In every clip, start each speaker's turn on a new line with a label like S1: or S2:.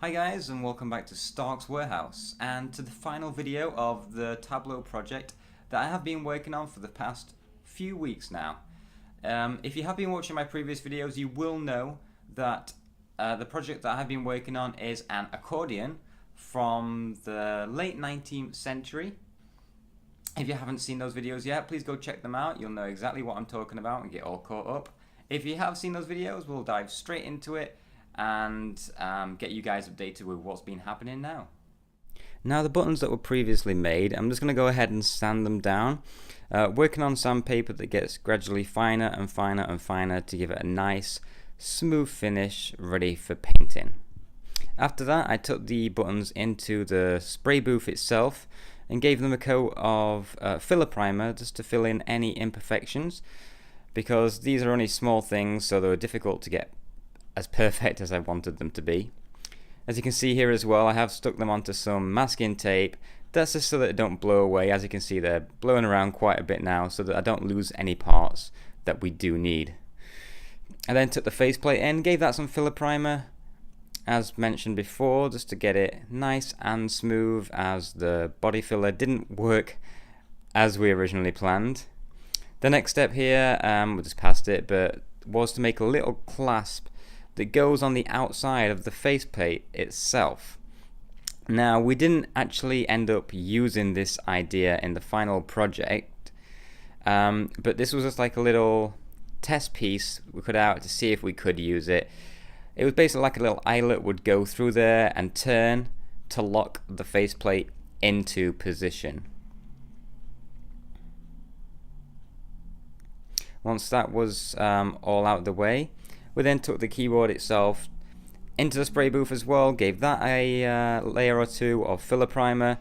S1: Hi guys, and welcome back to Stark's Warehouse and to the final video of the Tableau project that I have been working on for the past few weeks now. If you have been watching my previous videos, you will know that the project that I have been working on is an accordion from the late 19th century. If you haven't seen those videos yet, please go check them out. You'll know exactly what I'm talking about and get all caught up. If you have seen those videos, we'll dive straight into it and get you guys updated with what's been happening now. Now the buttons that were previously made, I'm just going to go ahead and sand them down, working on sandpaper that gets gradually finer and finer and finer to give it a nice smooth finish ready for painting. After that, I took the buttons into the spray booth itself and gave them a coat of filler primer just to fill in any imperfections, because these are only small things, so they were difficult to get as perfect as I wanted them to be. As you can see here as well, I have stuck them onto some masking tape. That's just so that they don't blow away. As you can see, they're blowing around quite a bit now, so that I don't lose any parts that we do need. I then took the faceplate in, gave that some filler primer, as mentioned before, just to get it nice and smooth, as the body filler didn't work as we originally planned. The next step here, we just passed it, but was to make a little clasp that goes on the outside of the faceplate itself. Now, we didn't actually end up using this idea in the final project, but this was just like a little test piece we cut out to see if we could use it. It was basically like a little eyelet would go through there and turn to lock the faceplate into position. Once that was all out of the way, we then took the keyboard itself into the spray booth as well, gave that a layer or two of filler primer.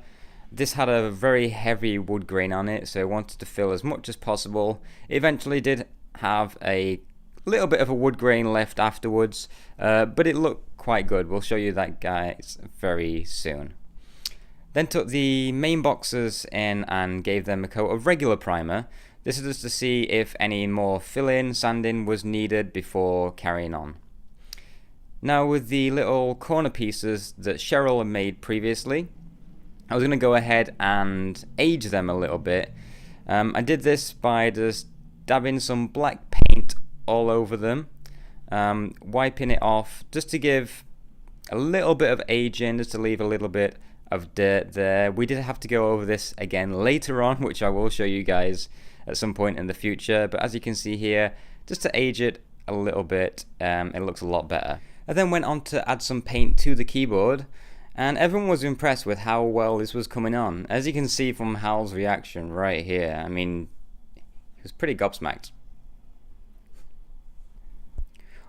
S1: This had a very heavy wood grain on it, so I wanted to fill as much as possible. It eventually did have a little bit of a wood grain left afterwards, but it looked quite good. We'll show you that, guys, very soon. Then took the main boxes in and gave them a coat of regular primer. This is just to see if any more fill-in, sanding was needed before carrying on. Now, with the little corner pieces that Cheryl had made previously, I was going to go ahead and age them a little bit. I did this by just dabbing some black paint all over them, wiping it off just to give a little bit of aging, just to leave a little bit of dirt there. We did have to go over this again later on, which I will show you guys at some point in the future, but as you can see here, just to age it a little bit, it looks a lot better. I then went on to add some paint to the keyboard, and everyone was impressed with how well this was coming on. As you can see from Hal's reaction right here, I mean, he was pretty gobsmacked.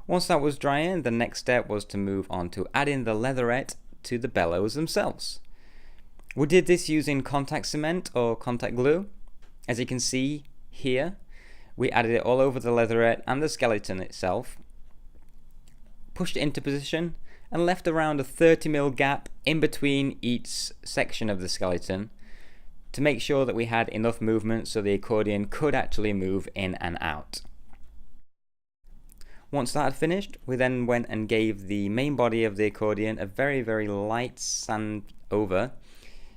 S1: Once that was drying, the next step was to move on to adding the leatherette to the bellows themselves. We did this using contact cement or contact glue. As you can see here, we added it all over the leatherette and the skeleton itself, pushed it into position, and left around a 30mm gap in between each section of the skeleton to make sure that we had enough movement so the accordion could actually move in and out. Once that had finished, we then went and gave the main body of the accordion a very, very light sand over,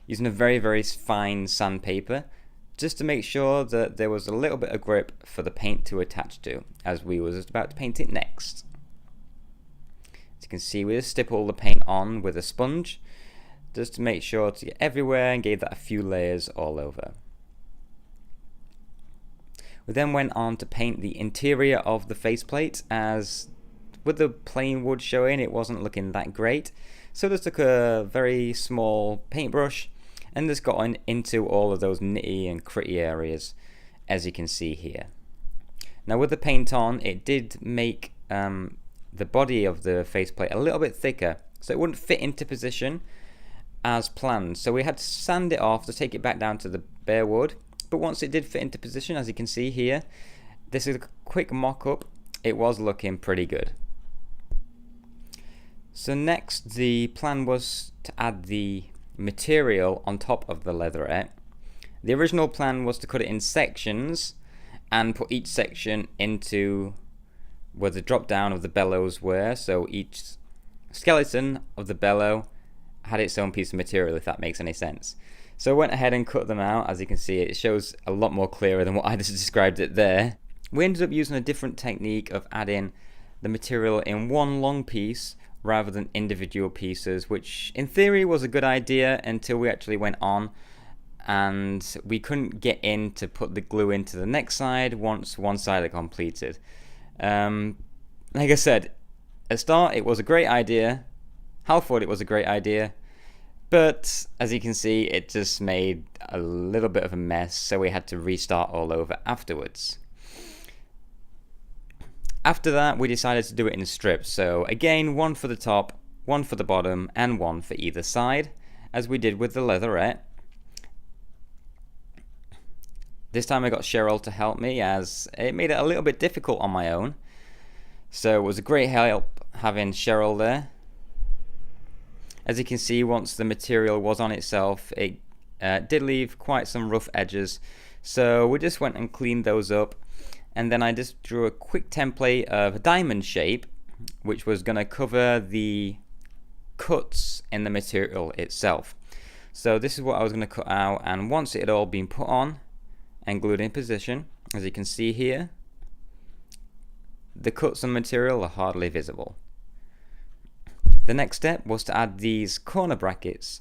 S1: using a very, very fine sandpaper, just to make sure that there was a little bit of grip for the paint to attach to, as we were just about to paint it next. As you can see, we just stipple the paint on with a sponge, just to make sure to get everywhere, and gave that a few layers all over. We then went on to paint the interior of the faceplate, as with the plain wood showing, it wasn't looking that great. So just took a very small paintbrush and just got into all of those nitty and gritty areas, as you can see here. Now, with the paint on, it did make the body of the faceplate a little bit thicker, so it wouldn't fit into position as planned. So we had to sand it off to take it back down to the bare wood. But once it did fit into position, as you can see here, this is a quick mock-up. It was looking pretty good. So next, the plan was to add the material on top of the leatherette. The original plan was to cut it in sections and put each section into where the drop down of the bellows were, so each skeleton of the bellow had its own piece of material, if that makes any sense. So I went ahead and cut them out. As you can see, it shows a lot more clearer than what I just described it there. We ended up using a different technique of adding the material in one long piece rather than individual pieces, which in theory was a good idea until we actually went on and we couldn't get in to put the glue into the next side once one side had completed. Like I said, at the start it was a great idea. Hal thought it was a great idea, but as you can see, it just made a little bit of a mess, so we had to restart all over afterwards. After that, we decided to do it in strips, so again, one for the top, one for the bottom, and one for either side, as we did with the leatherette. This time I got Cheryl to help me, as it made it a little bit difficult on my own, so it was a great help having Cheryl there. As you can see, once the material was on itself, it did leave quite some rough edges, so we just went and cleaned those up. And then I just drew a quick template of a diamond shape, which was going to cover the cuts in the material itself. So this is what I was going to cut out, and once it had all been put on and glued in position, as you can see here, the cuts on material are hardly visible. The next step was to add these corner brackets.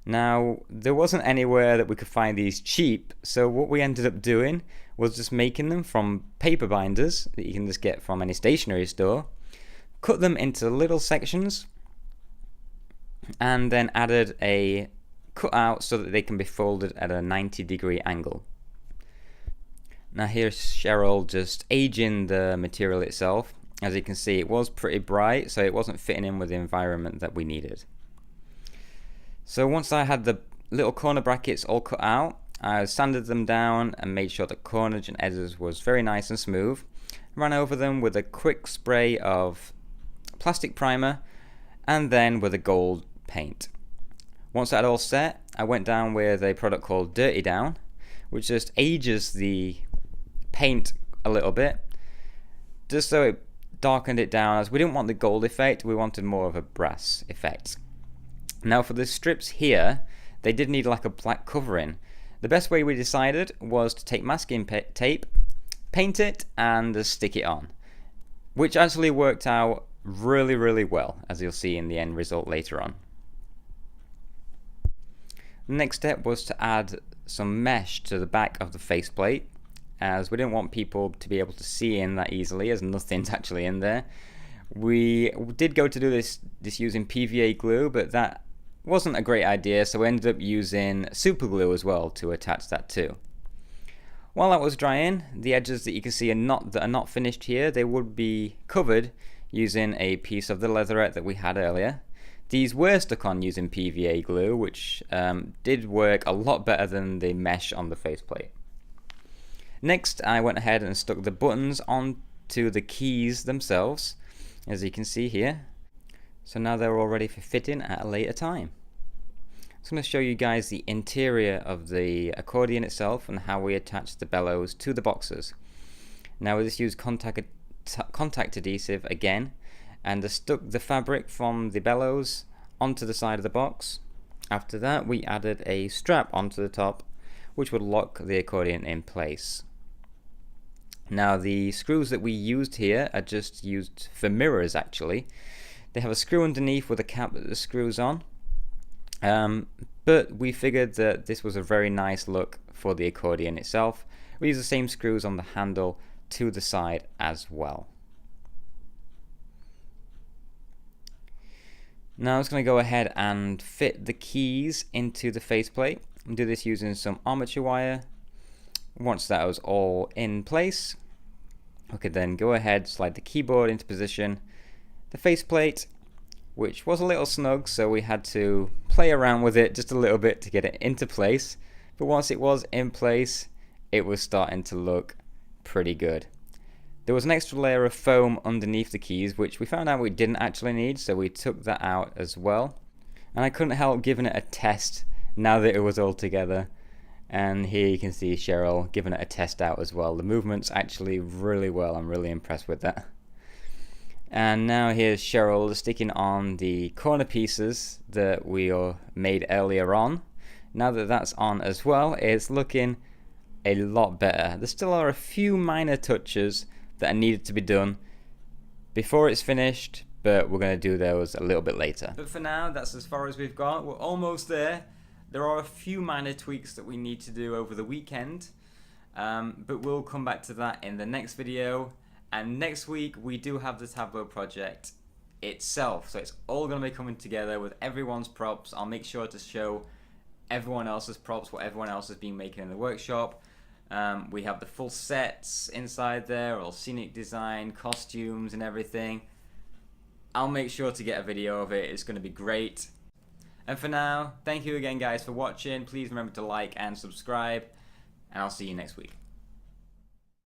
S1: Now, there wasn't anywhere that we could find these cheap, so what we ended up doing was just making them from paper binders that you can just get from any stationery store, cut them into little sections, and then added a cutout so that they can be folded at a 90-degree angle. Now here's Cheryl just aging the material itself. As you can see, it was pretty bright, so it wasn't fitting in with the environment that we needed. So once I had the little corner brackets all cut out, I sanded them down and made sure the corners and edges was very nice and smooth. Ran over them with a quick spray of plastic primer and then with a gold paint. Once that all set, I went down with a product called Dirty Down, which just ages the paint a little bit, just so it darkened it down, as we didn't want the gold effect, we wanted more of a brass effect. Now for the strips here, they did need like a black covering. The best way we decided was to take masking tape, paint it, and stick it on, which actually worked out really well, as you'll see in the end result later on. The next step was to add some mesh to the back of the faceplate, as we didn't want people to be able to see in that easily, as nothing's actually in there. We did go to do this using PVA glue, but that wasn't a great idea, so we ended up using super glue as well to attach that to. While that was drying, the edges that you can see that are not finished here, they would be covered using a piece of the leatherette that we had earlier. These were stuck on using PVA glue, which did work a lot better than the mesh on the faceplate. Next, I went ahead and stuck the buttons onto the keys themselves, as you can see here. So now they're all ready for fitting at a later time. I'm going to show you guys the interior of the accordion itself and how we attach the bellows to the boxes. Now we just used contact adhesive again, and I stuck the fabric from the bellows onto the side of the box. After that, we added a strap onto the top, which would lock the accordion in place. Now the screws that we used here are just used for mirrors actually. They have a screw underneath with a cap that the screws on, but we figured that this was a very nice look for the accordion itself. We use the same screws on the handle to the side as well. Now I'm just going to go ahead and fit the keys into the faceplate and do this using some armature wire. Once that was all in place, we could then go ahead, slide the keyboard into position, the faceplate, which was a little snug, so we had to play around with it just a little bit to get it into place. But once it was in place, it was starting to look pretty good. There was an extra layer of foam underneath the keys, which we found out we didn't actually need, so we took that out as well. And I couldn't help giving it a test now that it was all together. And here you can see Cheryl giving it a test out as well. The movement's actually really well. I'm really impressed with that. And now here's Cheryl sticking on the corner pieces that we made earlier on. Now that that's on as well, it's looking a lot better. There still are a few minor touches that are needed to be done before it's finished, but we're going to do those a little bit later. But for now, that's as far as we've got. We're almost there. There are a few minor tweaks that we need to do over the weekend, but we'll come back to that in the next video. And next week we do have the Tableau project itself, so it's all going to be coming together with everyone's props. I'll make sure to show everyone else's props, what everyone else has been making in the workshop. We have the full sets inside there, all scenic design, costumes and everything. I'll make sure to get a video of it. It's going to be great. And for now, thank you again guys for watching. Please remember to like and subscribe, and I'll see you next week.